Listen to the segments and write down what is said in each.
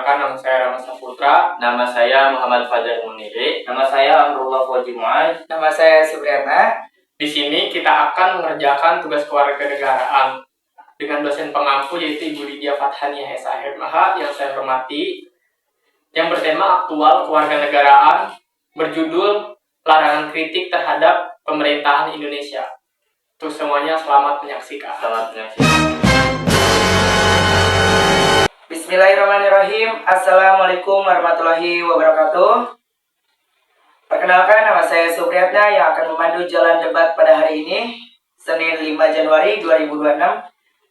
Perkenalkan, nama saya Rama Saputra. Nama saya Muhammad Fajar Muniri. Nama saya Amrullah Fauzi Muaz. Nama saya Supriyatna. Di sini kita akan mengerjakan tugas kewarganegaraan dengan dosen pengampu yaitu Ibu Lydia Fathania SHMH yang saya hormati, yang bertema aktual kewarganegaraan berjudul Larangan Kritik Terhadap Pemerintahan Indonesia. Untuk semuanya selamat menyaksikan. Selamat menyaksikan. Bismillahirrahmanirrahim. Assalamualaikum warahmatullahi wabarakatuh. Perkenalkan, nama saya Supriyatna yang akan memandu jalan debat pada hari ini, Senin 5 Januari 2026,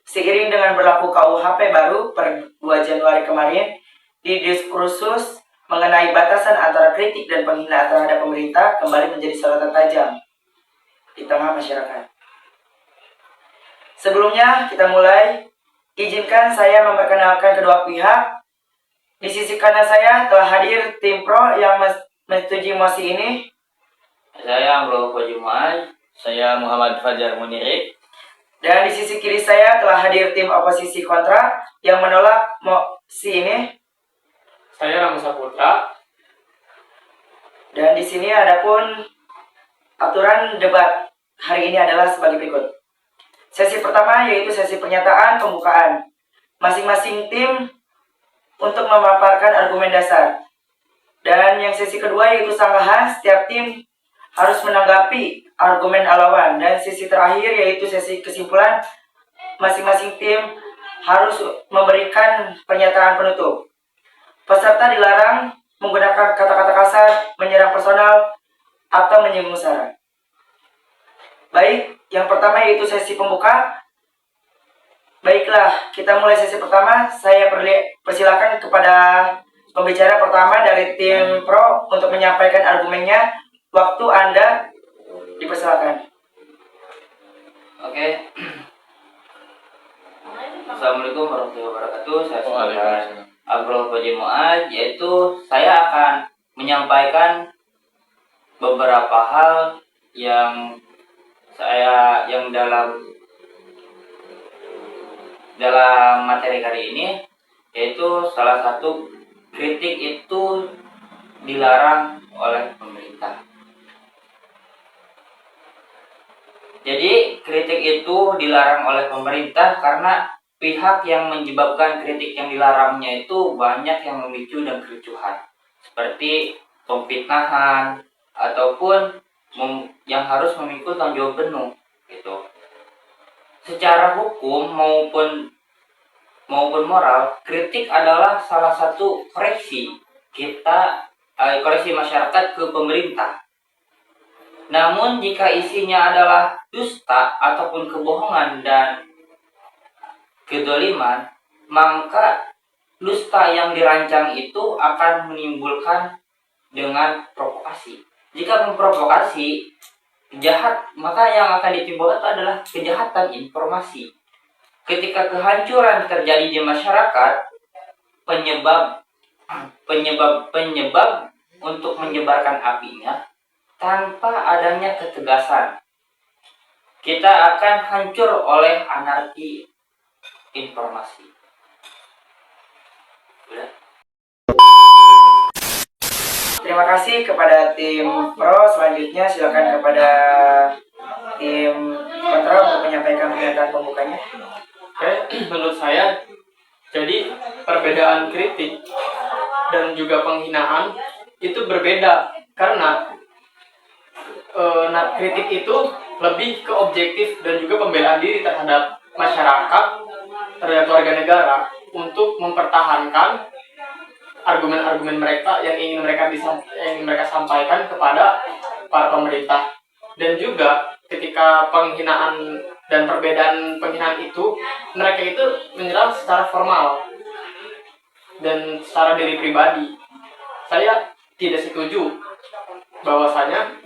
seiring dengan berlaku KUHP baru per 2 Januari kemarin, di diskursus mengenai batasan antara kritik dan penghinaan terhadap pemerintah kembali menjadi sorotan tajam di tengah masyarakat. Sebelumnya kita mulai. Izinkan saya memperkenalkan kedua pihak. Di sisi kanan saya telah hadir tim pro yang menyetujui mosi ini. Saya Amrullah Fauzi Muaz. Saya Muhammad Fajar Muniri. Dan di sisi kiri saya telah hadir tim oposisi kontra yang menolak mosi ini. Saya Rama Saputra. Dan di sini adapun aturan debat hari ini adalah sebagai berikut. Sesi pertama yaitu sesi pernyataan pembukaan. Masing-masing tim untuk memaparkan argumen dasar. Dan yang sesi kedua yaitu sanggahan, setiap tim harus menanggapi argumen lawan. Dan sesi terakhir yaitu sesi kesimpulan, masing-masing tim harus memberikan pernyataan penutup. Peserta dilarang menggunakan kata-kata kasar, menyerang personal, atau menyinggung sara. Baik, yang pertama yaitu sesi pembuka. Baiklah, kita mulai sesi pertama. Saya persilakan kepada pembicara pertama dari tim pro untuk menyampaikan argumennya. Waktu Anda dipersilakan. Oke. Assalamualaikum warahmatullahi wabarakatuh. Saya Amrullah Fauzi Muaz, yaitu saya akan menyampaikan beberapa hal yang dalam materi kali ini, yaitu salah satu kritik itu dilarang oleh pemerintah. Jadi kritik itu dilarang oleh pemerintah karena pihak yang menyebabkan kritik yang dilarangnya itu banyak yang memicu dan kericuhan, seperti pemfitnahan ataupun yang harus memikul tanggung jawab penuh gitu. Secara hukum maupun moral, kritik adalah salah satu koreksi masyarakat ke pemerintah. Namun jika isinya adalah dusta ataupun kebohongan dan kedoliman, maka dusta yang dirancang itu akan menimbulkan dengan provokasi. Jika memprovokasi jahat, maka yang akan ditimbulkan itu adalah kejahatan informasi. Ketika kehancuran terjadi di masyarakat, penyebab untuk menyebarkan apinya tanpa adanya ketegasan, kita akan hancur oleh anarki informasi. Udah? Terima kasih kepada tim pro. Selanjutnya silakan kepada tim kontra untuk menyampaikan pernyataan pembukanya. Oke, menurut saya, jadi perbedaan kritik dan juga penghinaan itu berbeda karena kritik itu lebih ke objektif dan juga pembelaan diri terhadap masyarakat, terhadap warga negara untuk mempertahankan argumen-argumen mereka yang ingin mereka sampaikan kepada para pemerintah. Dan juga ketika penghinaan dan perbedaan penghinaan itu, mereka itu menyerang secara formal dan secara diri pribadi. Saya tidak setuju bahwasanya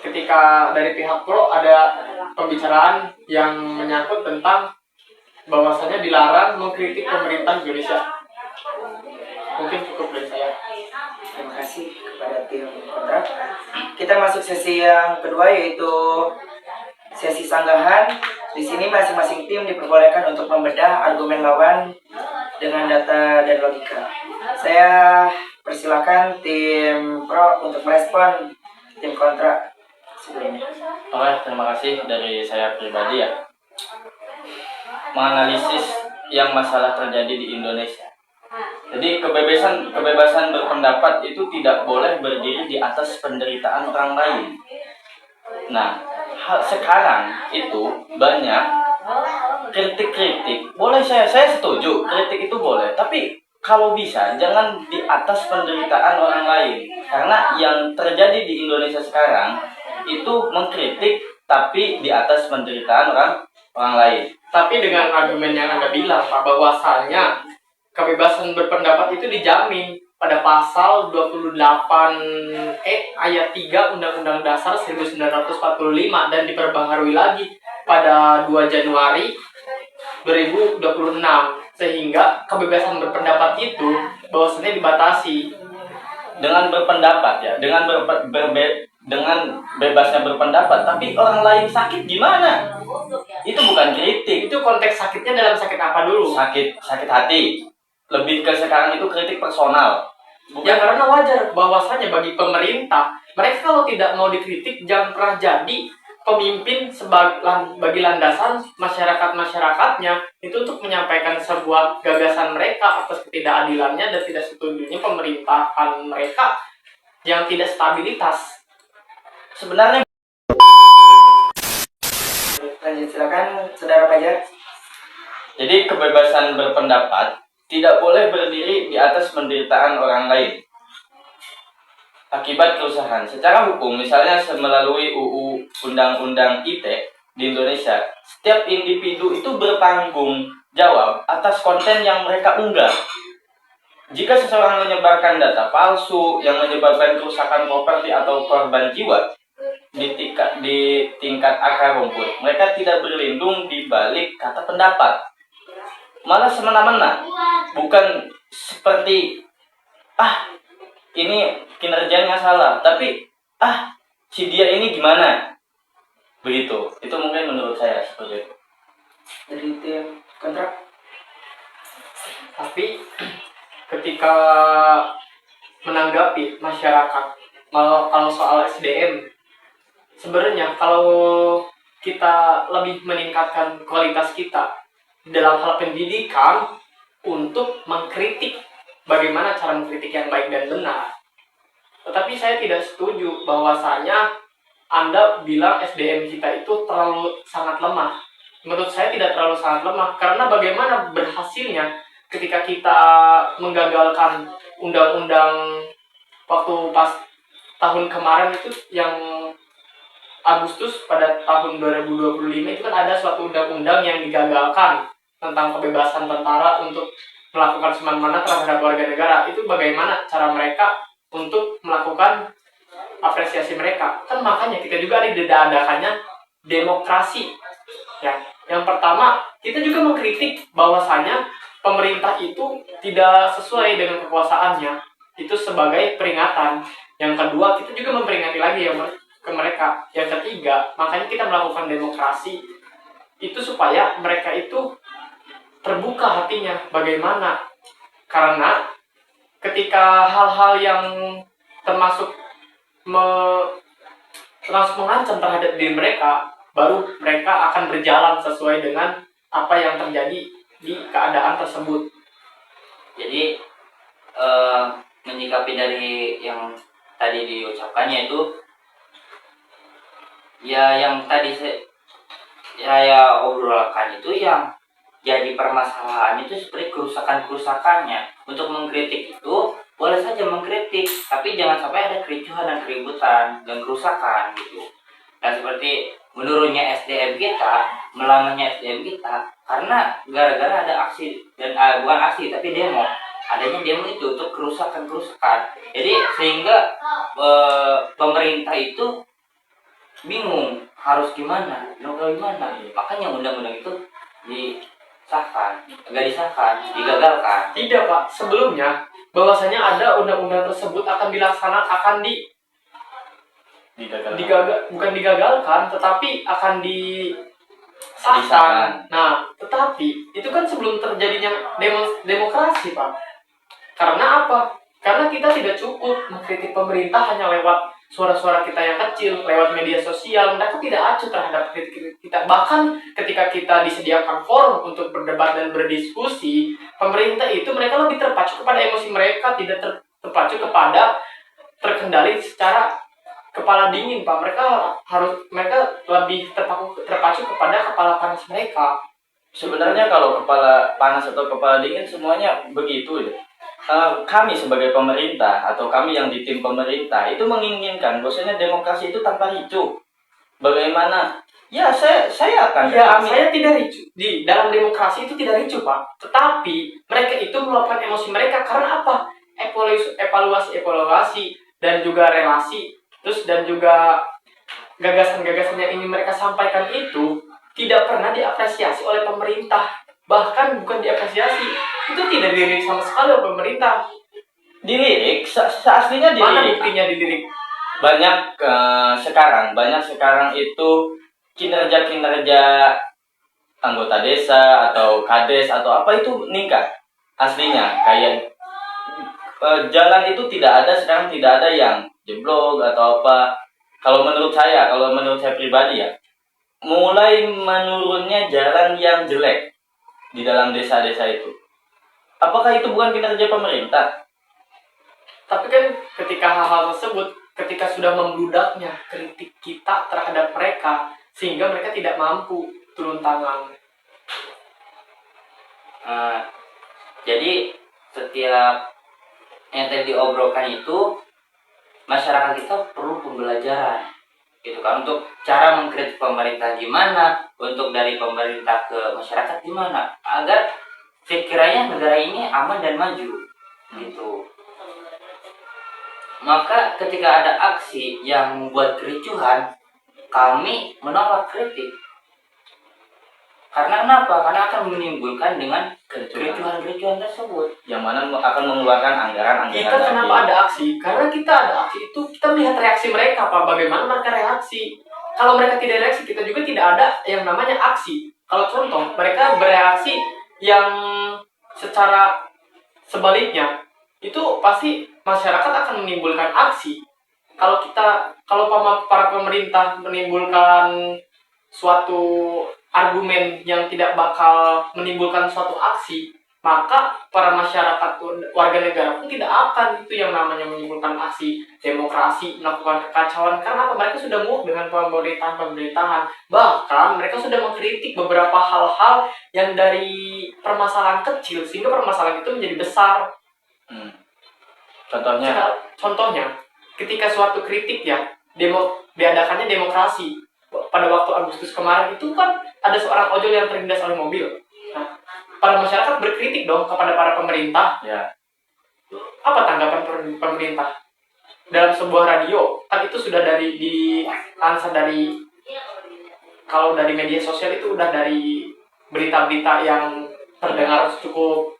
ketika dari pihak pro ada pembicaraan yang menyangkut tentang bahwasanya dilarang mengkritik pemerintah Indonesia. Mungkin cukup dari saya. Terima kasih kepada tim kontra. Kita masuk sesi yang kedua yaitu sesi sanggahan. Di sini masing-masing tim diperbolehkan untuk membedah argumen lawan dengan data dan logika. Saya persilakan tim pro untuk merespon tim kontra sebelumnya. Oke, terima kasih dari saya pribadi ya. Menganalisis yang masalah terjadi di Indonesia. Jadi kebebasan berpendapat itu tidak boleh berdiri di atas penderitaan orang lain. Nah, sekarang itu banyak kritik-kritik. Boleh, saya setuju, kritik itu boleh, tapi kalau bisa jangan di atas penderitaan orang lain. Karena yang terjadi di Indonesia sekarang itu mengkritik tapi di atas penderitaan orang lain. Tapi dengan argumen yang Anda bilang, Pak, bahwasanya kebebasan berpendapat itu dijamin pada pasal 28E ayat 3 Undang-Undang Dasar 1945 dan diperbaharui lagi pada 2 Januari 2026, sehingga kebebasan berpendapat itu bahwasanya dibatasi. Dengan berpendapat ya, dengan bebasnya berpendapat, tapi orang lain sakit gimana? Itu bukan kritik. Itu konteks sakitnya dalam sakit apa dulu? Sakit hati. Lebih ke sekarang itu kritik personal. Ya karena wajar bahwasanya bagi pemerintah, mereka kalau tidak mau dikritik jangan pernah jadi pemimpin bagi landasan masyarakat-masyarakatnya itu untuk menyampaikan sebuah gagasan mereka atas ketidakadilannya dan tidak setujunya pemerintahan mereka yang tidak stabilitas. Sebenarnya Lanjut, silakan Saudara Fajar. jadi kebebasan berpendapat tidak boleh berdiri di atas penderitaan orang lain akibat kerusakan. Secara hukum, misalnya melalui UU Undang-Undang ITE di Indonesia, setiap individu itu bertanggung jawab atas konten yang mereka unggah. Jika seseorang menyebarkan data palsu yang menyebabkan kerusakan properti atau korban jiwa di tingkat akar rumput, mereka tidak berlindung di balik kata pendapat. Malah semena-mena, bukan seperti ini kinerjanya salah, tapi si dia ini gimana? Begitu. Itu mungkin menurut saya seperti itu. Dari tim kontra. Tapi ketika menanggapi masyarakat kalau soal SDM, sebenarnya kalau kita lebih meningkatkan kualitas kita dalam hal pendidikan untuk mengkritik bagaimana cara mengkritik yang baik dan benar. Tetapi saya tidak setuju bahwasanya Anda bilang SDM kita itu terlalu sangat lemah. Menurut saya tidak terlalu sangat lemah, karena bagaimana berhasilnya ketika kita menggagalkan undang-undang waktu pas tahun kemarin itu yang Agustus pada tahun 2025 itu kan ada suatu undang-undang yang digagalkan tentang kebebasan tentara untuk melakukan semena-mena terhadap warga negara. Itu bagaimana cara mereka untuk melakukan apresiasi mereka. Kan makanya kita juga diadakannya demokrasi. Ya, yang pertama kita juga mengkritik bahwasanya pemerintah itu tidak sesuai dengan kekuasaannya. Itu sebagai peringatan. Yang kedua, kita juga memperingati lagi ya ke mereka. Yang ketiga, makanya kita melakukan demokrasi itu supaya mereka itu terbuka hatinya. Bagaimana? Karena ketika hal-hal yang termasuk mengancam terhadap diri mereka, baru mereka akan berjalan sesuai dengan apa yang terjadi di keadaan tersebut. Jadi menyikapi dari yang tadi diucapkannya itu, ya yang tadi saya obrolkan itu yang jadi permasalahan itu seperti kerusakannya. Untuk mengkritik itu boleh saja mengkritik, tapi jangan sampai ada kericuhan dan keributan dan kerusakan gitu. Dan seperti menurunnya SDM kita, melamanya SDM kita karena gara-gara ada aksi dan bukan aksi tapi demo. Adanya demo itu untuk kerusakan. Jadi sehingga pemerintah itu bingung harus gimana, makanya undang-undang itu digagalkan. Tidak, Pak. Sebelumnya bahwasanya ada undang-undang tersebut akan dilaksanakan bukan digagalkan, tetapi akan disahkan. Nah, tetapi itu kan sebelum terjadinya demokrasi, Pak. Karena apa? Karena kita tidak cukup mengkritik pemerintah hanya lewat suara-suara kita yang kecil, lewat media sosial. Mereka tidak acuh terhadap kritik kita. Bahkan ketika kita disediakan forum untuk berdebat dan berdiskusi, pemerintah itu mereka lebih terpacu kepada emosi mereka, tidak terpacu kepada terkendali secara kepala dingin, Pak. Mereka lebih terpacu kepada kepala panas mereka. Sebenarnya kalau kepala panas atau kepala dingin semuanya begitu ya. Kami sebagai pemerintah atau kami yang di tim pemerintah itu menginginkan bahwasanya demokrasi itu tanpa ricuh. Bagaimana? Ya saya akan. Ya, saya tidak ricuh. Di dalam demokrasi itu tidak ricuh, Pak. Tetapi mereka itu meluapkan emosi mereka karena apa? Evaluasi dan juga relasi, terus dan juga gagasan-gagasan yang ingin mereka sampaikan itu tidak pernah diapresiasi oleh pemerintah. Bahkan bukan diapresiasi, itu tidak dilirik sama sekali oleh pemerintah. Dilirik, seaslinya dilirik. Mana buktinya dilirik? Banyak sekarang itu kinerja anggota desa atau kades atau apa itu meningkat aslinya. Kayak jalan itu sekarang tidak ada yang jeblok atau apa. Kalau menurut saya pribadi ya, mulai menurunnya jalan yang jelek di dalam desa-desa itu. Apakah itu bukan kinerja pemerintah? Tapi kan ketika hal-hal tersebut, ketika sudah membludaknya kritik kita terhadap mereka, sehingga mereka tidak mampu turun tangan. Jadi setiap yang tadi diobrolkan itu, masyarakat kita perlu pembelajaran gitu kan, untuk cara mengkritik pemerintah gimana, untuk dari pemerintah ke masyarakat gimana, agar sekiranya negara ini aman dan maju gitu. Maka ketika ada aksi yang membuat kericuhan, kami menolak kritik. Karena kenapa? Karena akan menimbulkan dengan kericuhan tersebut, yang mana akan mengeluarkan anggaran. Kita kenapa ada aksi? Karena kita ada aksi itu, kita melihat reaksi mereka, Pak. Bagaimana mereka reaksi? Kalau mereka tidak reaksi, kita juga tidak ada yang namanya aksi. Kalau contoh, mereka bereaksi yang secara sebaliknya, itu pasti masyarakat akan menimbulkan aksi. Kalau para pemerintah menimbulkan suatu argumen yang tidak bakal menimbulkan suatu aksi, maka para masyarakat warga negara pun tidak akan itu yang namanya menimbulkan aksi demokrasi, melakukan kekacauan. Karena apa? Mereka sudah muak dengan pemerintahan. Bahkan mereka sudah mengkritik beberapa hal-hal yang dari permasalahan kecil sehingga permasalahan itu menjadi besar. Contohnya ketika suatu kritik ya diadakannya demokrasi pada waktu Agustus kemarin itu kan ada seorang ojol yang terlindas oleh mobil. Nah, para masyarakat berkritik dong kepada para pemerintah. Ya. Apa tanggapan pemerintah? Dalam sebuah radio, kan itu sudah kalau dari media sosial itu udah dari berita-berita yang terdengar cukup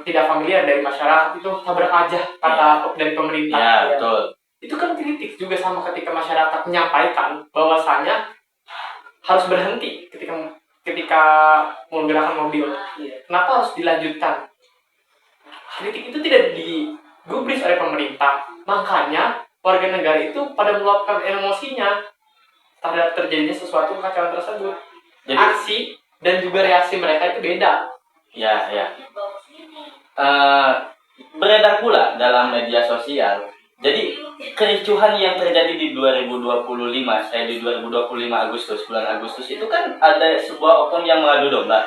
tidak familiar dari masyarakat, itu tabrak aja kata dari pemerintah. Ya, betul. Itu kan kritik juga sama ketika masyarakat menyampaikan bahwasanya harus berhenti ketika menggunakan mobil. Kenapa harus dilanjutkan? Kritik itu tidak digubris oleh pemerintah. Makanya warga negara itu pada meluapkan emosinya terhadap terjadinya sesuatu kekacauan tersebut. Jadi, aksi dan juga reaksi mereka itu beda. Ya. Beredar pula dalam media sosial. Jadi kericuhan yang terjadi di 2025 bulan Agustus itu kan ada sebuah oknum yang mengadu domba.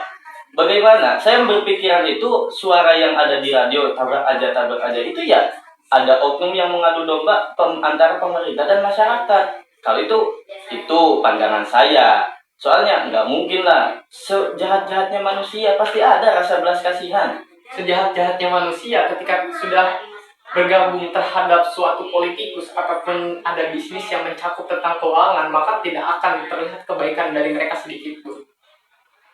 Bagaimana? Saya berpikiran itu suara yang ada di radio tabrak aja itu ya ada oknum yang mengadu domba antara pemerintah dan masyarakat. Kalau itu pandangan saya. Soalnya nggak mungkin lah, sejahat-jahatnya manusia pasti ada rasa belas kasihan. Sejahat-jahatnya manusia ketika sudah bergabung terhadap suatu politikus ataupun ada bisnis yang mencakup tentang keuangan, maka tidak akan terlihat kebaikan dari mereka sedikit pun.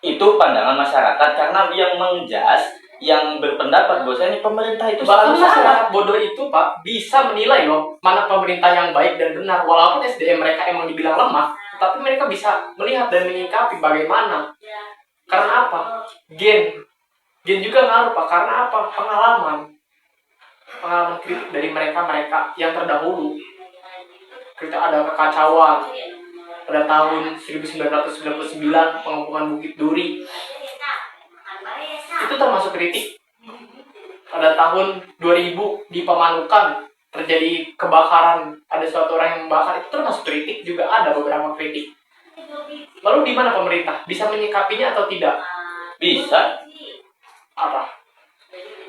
Itu pandangan masyarakat karena yang menjas, yang berpendapat bahwasanya pemerintah itu bahkan selalu masyarakat bodoh itu, Pak, bisa menilai loh mana pemerintah yang baik dan benar. Walaupun SDM mereka emang dibilang lemah, tapi mereka bisa melihat dan menyikapi bagaimana Karena apa? Gen juga ngaruh Pak. Karena apa? Pengalaman kritik dari mereka yang terdahulu. Kita ada kekacauan pada tahun 1999 pengepungan Bukit Duri, itu termasuk kritik. Pada tahun 2000 di Pamanukan terjadi kebakaran, ada suatu orang yang membakar, itu termasuk kritik, juga ada beberapa kritik. Lalu di mana pemerintah? Bisa menyikapinya atau tidak? Bisa. Apa?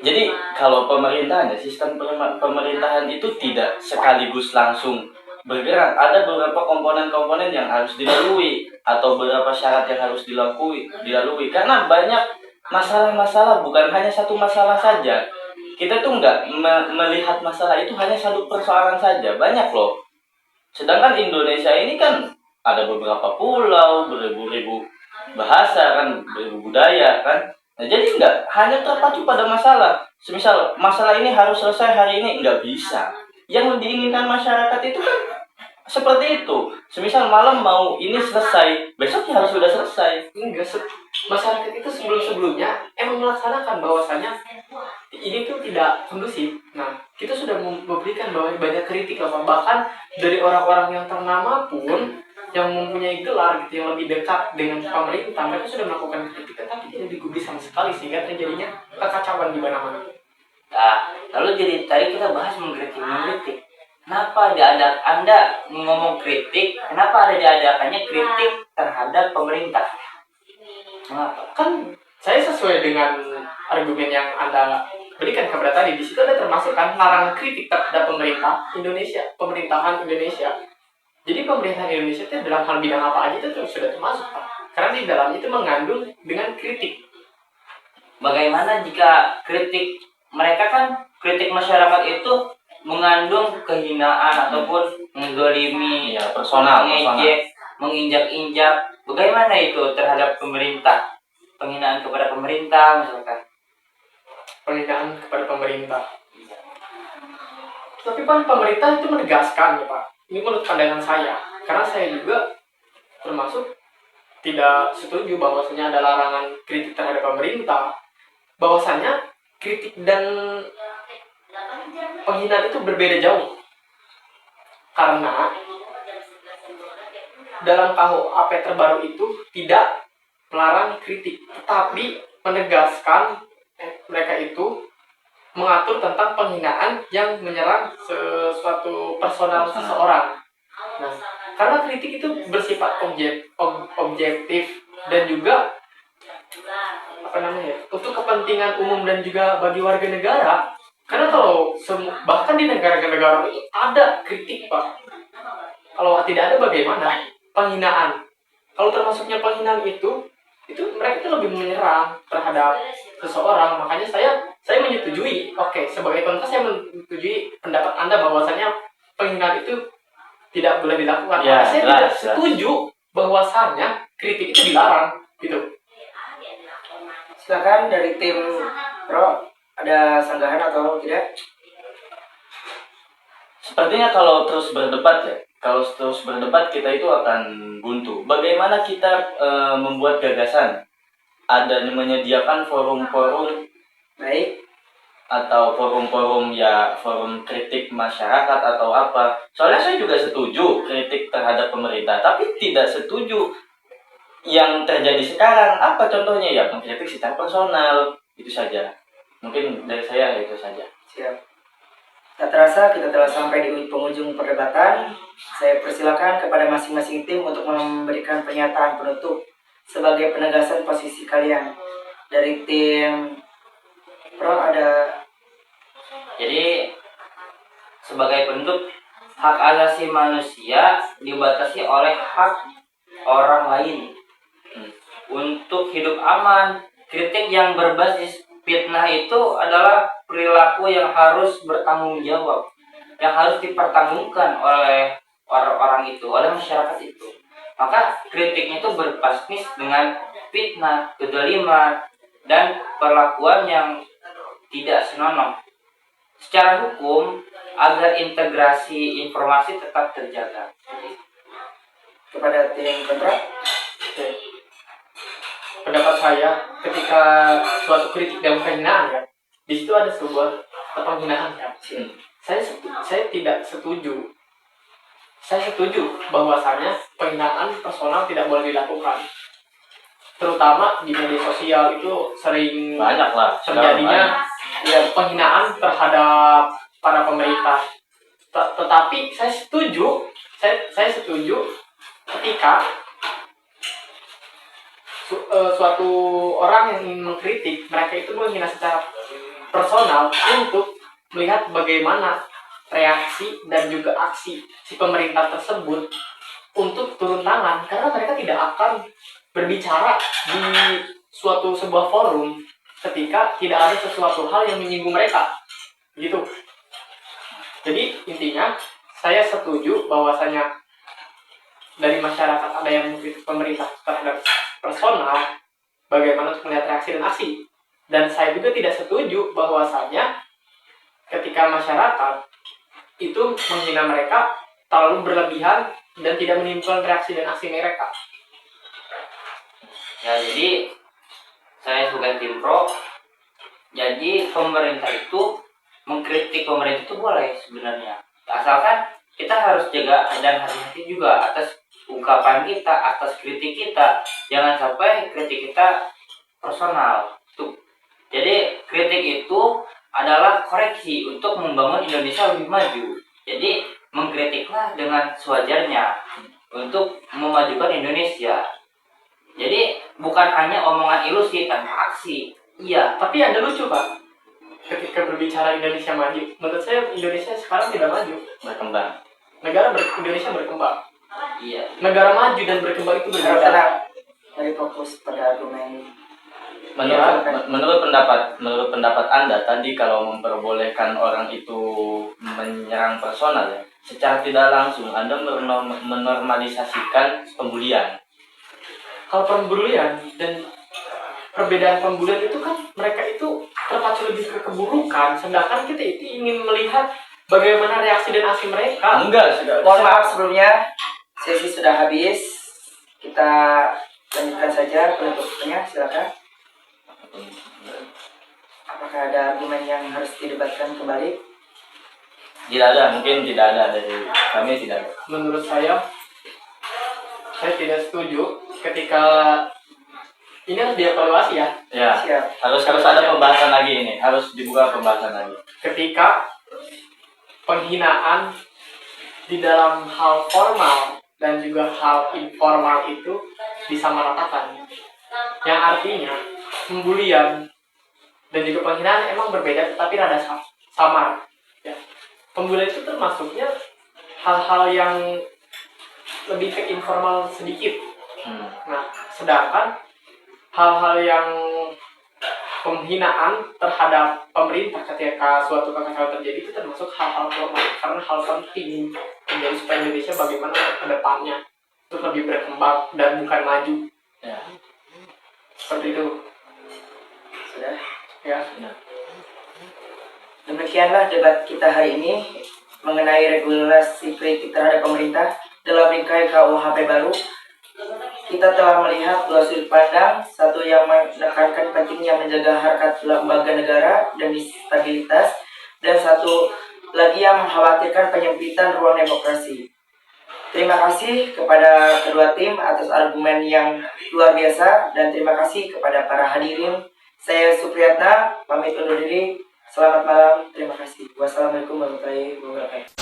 Jadi kalau pemerintahan, sistem pemerintahan itu tidak sekaligus langsung bergerak. Ada beberapa komponen-komponen yang harus dilalui atau beberapa syarat yang harus dilalui. Karena banyak masalah-masalah, bukan hanya satu masalah saja. Kita tuh nggak melihat masalah itu hanya satu persoalan saja. Banyak loh. Sedangkan Indonesia ini kan ada beberapa pulau, beribu-ribu bahasa kan, beribu budaya kan. Nah, jadi nggak hanya terpacu pada masalah. Semisal masalah ini harus selesai hari ini, nggak bisa. Yang diinginkan masyarakat itu kan seperti itu. Semisal malam mau ini selesai, besoknya harus sudah selesai. Enggak, masyarakat itu sebelum-sebelumnya emang melaksanakan bahwasanya ini tuh tidak kondusif. Nah, kita sudah memberikan banyak kritik lah, bahkan dari orang-orang yang ternama pun yang mempunyai gelar gitu, yang lebih dekat dengan pemerintah, mereka sudah melakukan kritik, tapi tidak digubris sama sekali, sehingga terjadinya kekacauan di mana-mana. Nah, lalu jadi tadi kita bahas mengkritik. Kenapa Anda ngomong kritik? Kenapa ada diadakannya kritik terhadap pemerintah? Mengapa? Kan saya sesuai dengan argumen yang Anda berikan kepada tadi, di situ ada termasuk kan larangan kritik terhadap pemerintahan Indonesia. Jadi pemerintahan Indonesia itu dalam hal bidang apa aja itu sudah termasuk, Pak. Karena di dalamnya itu mengandung dengan kritik. Bagaimana jika kritik mereka kan kritik masyarakat itu mengandung kehinaan ataupun menggolimi, Ya, personal. mengejek, menginjak-injak. Bagaimana itu terhadap pemerintah? Penghinaan kepada pemerintah misalkan. Penghinaan kepada pemerintah. Tapi kan pemerintah itu menegaskan ya Pak. Ini menurut pandangan saya. Karena saya juga termasuk tidak setuju bahwasanya ada larangan kritik terhadap pemerintah. Bahwasanya kritik dan penghinaan itu berbeda jauh. Karena dalam KUHP terbaru itu tidak melarang kritik, tetapi menegaskan mereka itu mengatur tentang penghinaan yang menyerang sesuatu personal seseorang. Nah, karena kritik itu bersifat objektif dan juga untuk kepentingan umum dan juga bagi warga negara. Karena kalau bahkan di negara-negara itu ada kritik, Pak. Kalau tidak ada bagaimana? Penghinaan. Kalau termasuknya penghinaan itu mereka itu lebih menyerang terhadap seseorang. Makanya saya menyetujui. Oke, sebagai contoh saya menyetujui pendapat Anda bahwasanya penghinaan itu tidak boleh dilakukan. Ya, Tapi saya tidak setuju bahwasanya kritik itu dilarang, gitu. Silakan dari tim Pro, ada sanggahan atau tidak? Sepertinya kalau terus berdebat kita itu akan buntu. Bagaimana kita membuat gagasan? Ada menyediakan forum-forum Baik. atau forum kritik masyarakat atau apa. Soalnya saya juga setuju kritik terhadap pemerintah, tapi tidak setuju yang terjadi sekarang. Apa contohnya? Ya, mengkritik secara personal. Itu saja. Mungkin dari saya itu saja. Siap. Tak terasa kita telah sampai di penghujung perdebatan. Saya persilakan kepada masing-masing tim untuk memberikan pernyataan penutup sebagai penegasan posisi kalian. Dari tim Pro ada. Jadi sebagai penutup, hak asasi manusia dibatasi oleh hak orang lain untuk hidup aman. Kritik yang berbasis fitnah itu adalah perilaku yang harus bertanggung jawab, yang harus dipertanggungan oleh orang-orang itu, oleh masyarakat itu. Maka kritiknya itu berbasis dengan fitnah, kedzaliman, dan perlakuan yang tidak senonoh. Secara hukum, agar integrasi informasi tetap terjaga. Kepada tim kontra. pendapat saya ketika suatu kritik dan penghinaan ya, di situ ada sebuah penghinaan kan. Saya tidak setuju. Saya setuju bahwasanya penghinaan personal tidak boleh dilakukan. Terutama di media sosial itu sering Banyak lah. terjadinya ya, penghinaan terhadap para pemerintah. Tetapi saya setuju ketika suatu orang yang ingin mengkritik, mereka itu menghina secara personal untuk melihat bagaimana reaksi dan juga aksi si pemerintah tersebut untuk turun tangan, karena mereka tidak akan berbicara di sebuah forum ketika tidak ada sesuatu hal yang menyinggung mereka gitu. Jadi intinya saya setuju bahwasanya dari masyarakat ada yang mengkritik pemerintah terhadap personal, bagaimana untuk melihat reaksi dan aksi. Dan saya juga tidak setuju bahwasanya ketika masyarakat itu menghina mereka terlalu berlebihan dan tidak menimbulkan reaksi dan aksi mereka. Ya, jadi saya sebagai tim pro, jadi pemerintah itu mengkritik pemerintah itu boleh sebenarnya, asalkan kita harus jaga dan hati-hati juga atas ungkapan kita, atas kritik kita. Jangan sampai kritik kita personal tuh. Jadi kritik itu adalah koreksi untuk membangun Indonesia lebih maju. Jadi mengkritiklah dengan sewajarnya untuk memajukan Indonesia. Jadi bukan hanya omongan ilusi tanpa aksi. Iya, Tapi ada lucu Pak, ketika berbicara Indonesia maju, menurut saya Indonesia sekarang tidak maju. Berkembang. Indonesia berkembang. iya. Negara maju dan berkembang itu berbeda. Karena dari fokus pada argumen Menurut pendapat Anda tadi, kalau memperbolehkan orang itu menyerang personal ya, secara tidak langsung Anda menormalisasikan pembulian. Kalau pembulian dan perbedaan pembulian itu kan mereka itu terpacu lebih ke keburukan, sedangkan kita itu ingin melihat bagaimana reaksi dan aksi mereka. Enggak, mohon maaf sebelumnya, sesi sudah habis. Kita lanjutkan saja penutupnya, silakan. Apakah ada argumen yang harus didebatkan kembali? Tidak ada, mungkin tidak ada dari kami, tidak ada. Menurut saya tidak setuju ketika ini harus dievaluasi ya. Ya, Siap. harus ada pembahasan lagi ini, harus dibuka pembahasan lagi. Ketika penghinaan di dalam hal formal dan juga hal informal itu disamaratakan, yang artinya pembulian dan juga penghinaan emang berbeda tetapi rada samar ya. Pembulian itu termasuknya hal-hal yang lebih ke informal sedikit. Nah, sedangkan hal-hal yang penghinaan terhadap pemerintah ketika suatu kekacauan terjadi itu termasuk hal-hal formal, karena hal penting menjadi supaya Indonesia bagaimana ke depannya untuk lebih berkembang dan bukan maju Ya. seperti itu Sudah. ya. Demikianlah debat kita hari ini mengenai regulasi kritik terhadap pemerintah dalam bingkai KUHP baru. Kita telah melihat dua sudut pandang, satu yang menekankan pentingnya menjaga harkat lembaga negara demi stabilitas, dan satu lagi yang mengkhawatirkan penyempitan ruang demokrasi. Terima kasih kepada kedua tim atas argumen yang luar biasa, dan terima kasih kepada para hadirin. Saya Supriyatna, pamit undur diri. Selamat malam, terima kasih. Wassalamualaikum warahmatullahi wabarakatuh.